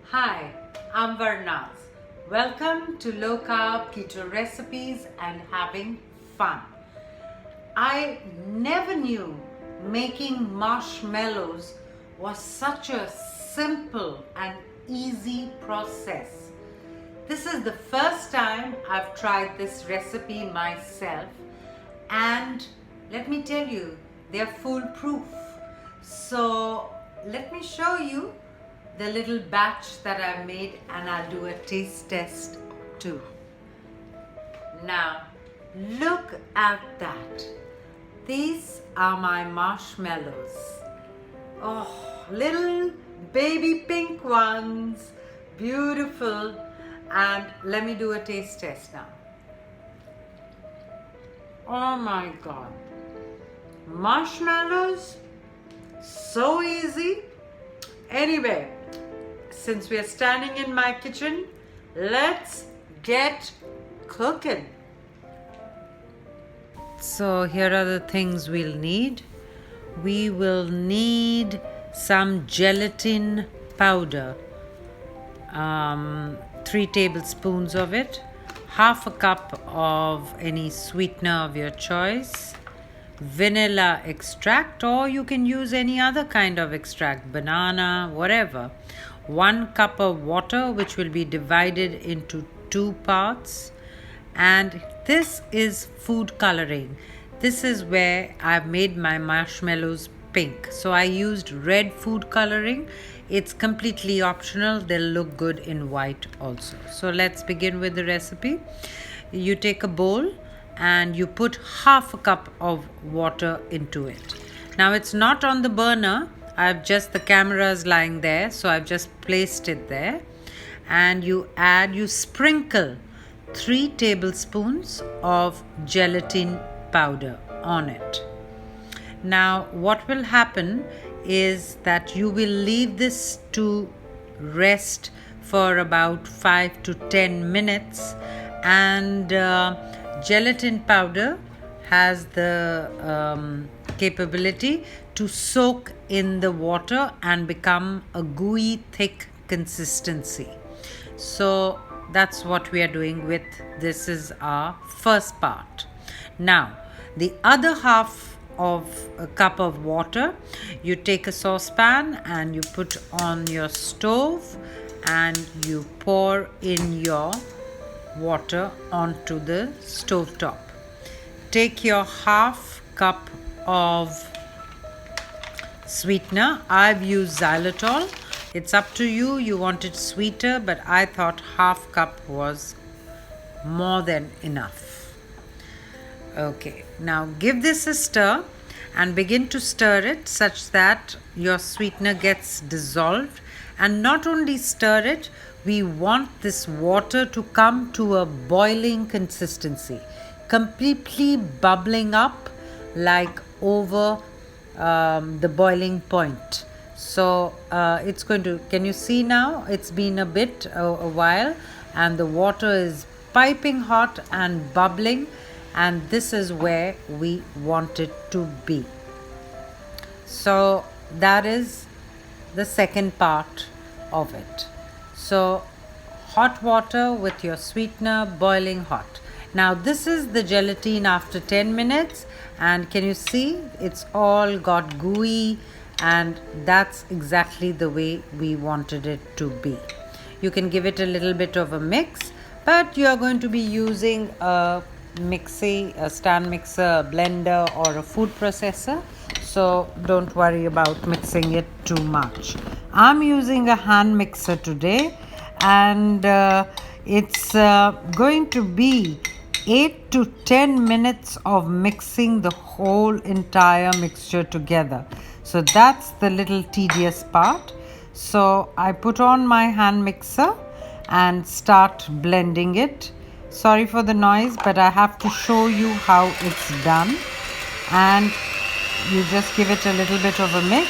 Hi, I'm Varnaz. Welcome to Low Carb Keto Recipes and Having Fun. I never knew making marshmallows was such a simple and easy process. This is the first time I've tried this recipe myself, and let me tell you, they're foolproof. So let me show you the little batch that I made, and I'll do a taste test too. Now, look at that. These are my marshmallows. Oh, little baby pink ones. Beautiful. And let me do a taste test now. Oh my God. Marshmallows, so easy. Anyway, since we are standing in my kitchen, let's get cooking. So here are the things we'll need. We will need some gelatin powder, 3 tablespoons of it, half a cup of any sweetener of your choice, vanilla extract, or you can use any other kind of extract, banana, whatever, 1 cup of water, which will be divided into 2 parts, and this is food coloring. This is where I've made my marshmallows pink. So I used red food coloring. It's completely optional. They'll look good in white also. So let's begin with the recipe. You take a bowl and you put half a cup of water into it. Now it's not on the burner. The camera is lying there, so I've just placed it there. And you sprinkle 3 tablespoons of gelatin powder on it. Now what will happen is that you will leave this to rest for about 5 to 10 minutes, and gelatin powder has the capability to soak in the water and become a gooey, thick consistency. So that's what we are doing with this. Is our first part. Now the other half of a cup of water, you take a saucepan and you put on your stove and you pour in your water onto the stove top. Take your half cup of sweetener. I've used xylitol. It's up to you. You want it sweeter, but I thought half cup was more than enough. Okay, now give this a stir and begin to stir it such that your sweetener gets dissolved. And not only stir it, we want this water to come to a boiling consistency, completely bubbling up like over the boiling point. So it's going to, can you see now? It's been a while, and the water is piping hot and bubbling, and this is where we want it to be. So that is the second part of it. So hot water with your sweetener boiling hot. Now this is the gelatin after 10 minutes, and can you see it's all got gooey, and that's exactly the way we wanted it to be. You can give it a little bit of a mix, but you are going to be using a stand mixer, a blender, or a food processor, so don't worry about mixing it too much. I'm using a hand mixer today, and it's going to be 8 to 10 minutes of mixing the whole entire mixture together. So that's the little tedious part. So I put on my hand mixer and start blending it. Sorry for the noise, but I have to show you how it's done. And you just give it a little bit of a mix,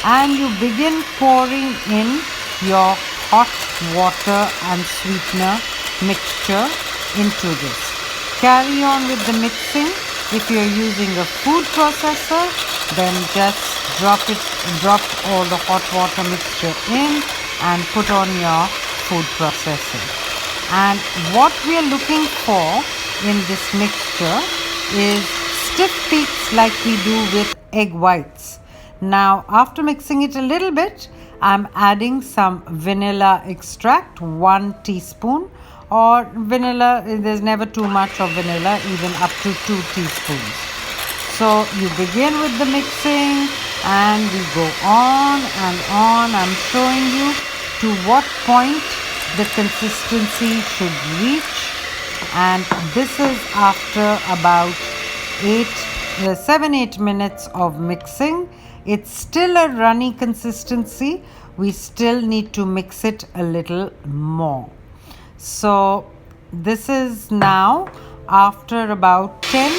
and you begin pouring in your hot water and sweetener mixture into this. Carry on with the mixing. If you're using a food processor, then just drop all the hot water mixture in and put on your food processor. And what we are looking for in this mixture is stiff peaks like we do with egg whites. Now, after mixing it a little bit, I'm adding some vanilla extract, 1 teaspoon, or vanilla, there's never too much of vanilla, even up to 2 teaspoons. So you begin with the mixing and we go on and on. I'm showing you to what point the consistency should reach, and this is after about 7-8 minutes of mixing. It's still a runny consistency. We still need to mix it a little more. So this is now after about 10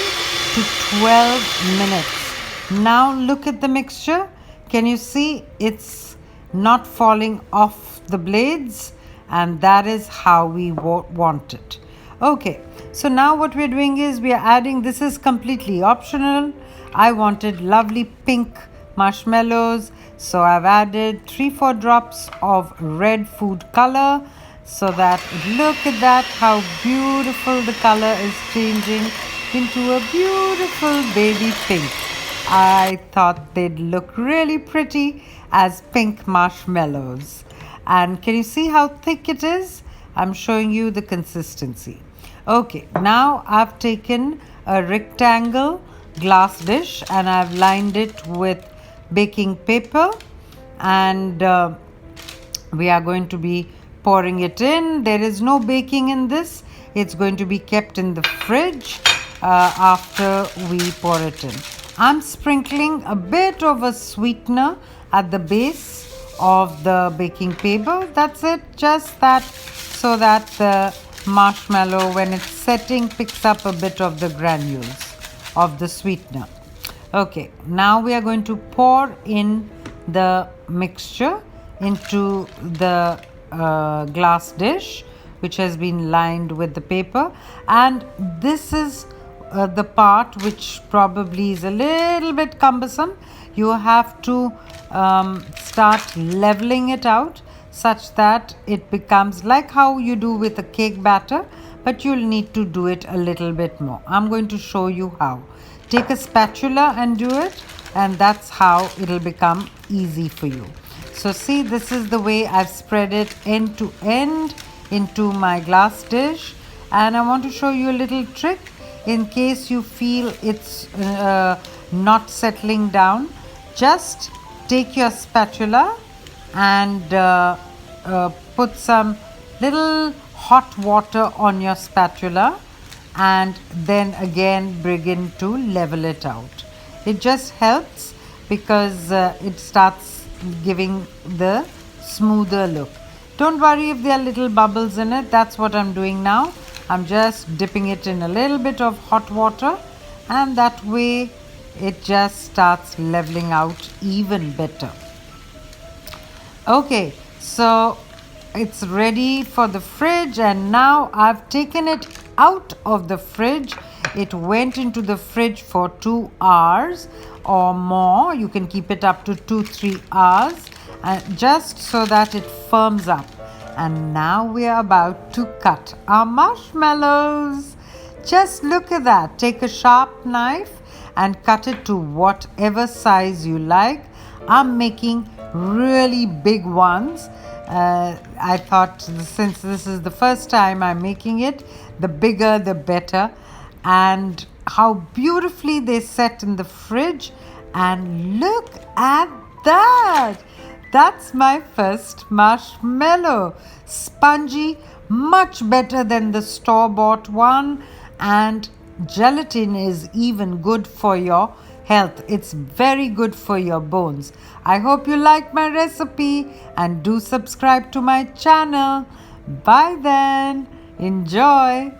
to 12 minutes. Now look at the mixture. Can you see it's not falling off the blades? And that is how we want it. Okay, so now what we're doing is we are adding, this is completely optional. I wanted lovely pink marshmallows, so I've added 3-4 drops of red food color, so that, look at that, how beautiful the color is changing into a beautiful baby pink. I thought they'd look really pretty as pink marshmallows. And can you see how thick it is? I'm showing you the consistency. Okay, now I've taken a rectangle glass dish and I've lined it with baking paper, and we are going to be pouring it in. There is no baking in this. It's going to be kept in the fridge after we pour it in. I'm sprinkling a bit of a sweetener at the base of the baking paper. That's it, just that, so that the marshmallow, when it's setting, picks up a bit of the granules of the sweetener. Okay, now we are going to pour in the mixture into the glass dish which has been lined with the paper, and this is the part which probably is a little bit cumbersome. You have to start leveling it out such that it becomes like how you do with a cake batter, but you'll need to do it a little bit more. I'm going to show you how. Take a spatula and do it, and that's how it'll become easy for you. So see, this is the way I've spread it end to end into my glass dish, and I want to show you a little trick in case you feel it's not settling down. Just take your spatula and put some little hot water on your spatula, and then again begin to level it out. It just helps because it starts giving the smoother look. Don't worry if there are little bubbles in it. That's what I'm doing now. I'm just dipping it in a little bit of hot water, and that way it just starts leveling out even better. Okay, so it's ready for the fridge, and now I've taken it out of the fridge. It went into the fridge for 2 hours or more. You can keep it up to 2-3 hours, just so that it firms up. And now we are about to cut our marshmallows. Just look at that. Take a sharp knife and cut it to whatever size you like. I'm making really big ones. I thought, since this is the first time I'm making it, the bigger the better. And how beautifully they set in the fridge. And look at that. That's my first marshmallow. Spongy, much better than the store-bought one. And gelatin is even good for your health. It's very good for your bones. I hope you like my recipe and do subscribe to my channel. Bye then. Enjoy.